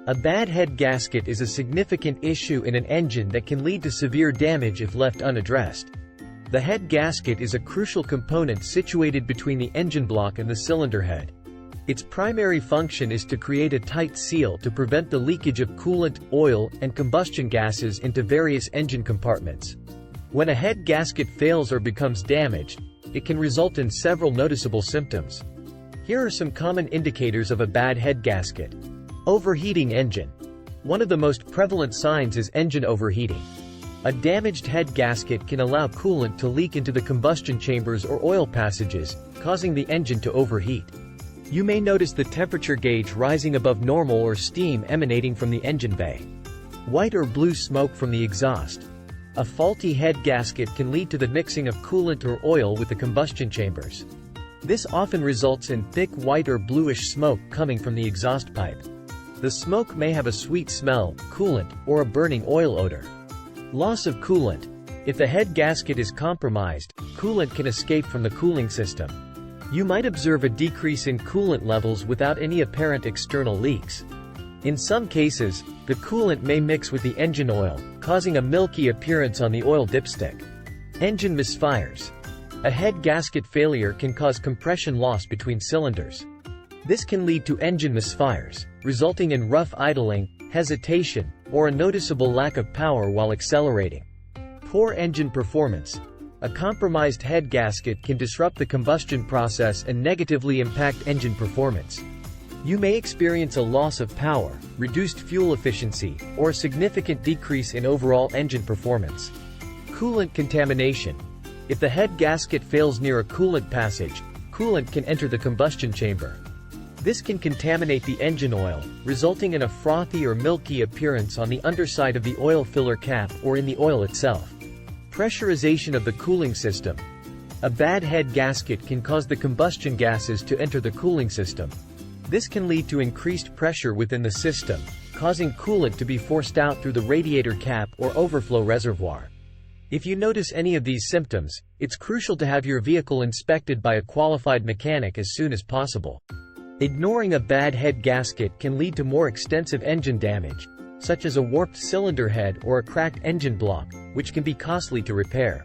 A bad head gasket is a significant issue in an engine that can lead to severe damage if left unaddressed. The head gasket is a crucial component situated between the engine block and the cylinder head. Its primary function is to create a tight seal to prevent the leakage of coolant, oil, and combustion gases into various engine compartments. When a head gasket fails or becomes damaged, it can result in several noticeable symptoms. Here are some common indicators of a bad head gasket. Overheating engine. One of the most prevalent signs is engine overheating. A damaged head gasket can allow coolant to leak into the combustion chambers or oil passages, causing the engine to overheat. You may notice the temperature gauge rising above normal or steam emanating from the engine bay. White or blue smoke from the exhaust. A faulty head gasket can lead to the mixing of coolant or oil with the combustion chambers. This often results in thick white or bluish smoke coming from the exhaust pipe. The smoke may have a sweet smell, coolant, or a burning oil odor. Loss of coolant. If the head gasket is compromised, coolant can escape from the cooling system. You might observe a decrease in coolant levels without any apparent external leaks. In some cases, the coolant may mix with the engine oil, causing a milky appearance on the oil dipstick. Engine misfires. A head gasket failure can cause compression loss between cylinders. This can lead to engine misfires, resulting in rough idling, hesitation, or a noticeable lack of power while accelerating. Poor engine performance. A compromised head gasket can disrupt the combustion process and negatively impact engine performance. You may experience a loss of power, reduced fuel efficiency, or a significant decrease in overall engine performance. Coolant contamination. If the head gasket fails near a coolant passage, coolant can enter the combustion chamber. This can contaminate the engine oil, resulting in a frothy or milky appearance on the underside of the oil filler cap or in the oil itself. Pressurization of the cooling system. A bad head gasket can cause the combustion gases to enter the cooling system. This can lead to increased pressure within the system, causing coolant to be forced out through the radiator cap or overflow reservoir. If you notice any of these symptoms, it's crucial to have your vehicle inspected by a qualified mechanic as soon as possible. Ignoring a bad head gasket can lead to more extensive engine damage, such as a warped cylinder head or a cracked engine block, which can be costly to repair.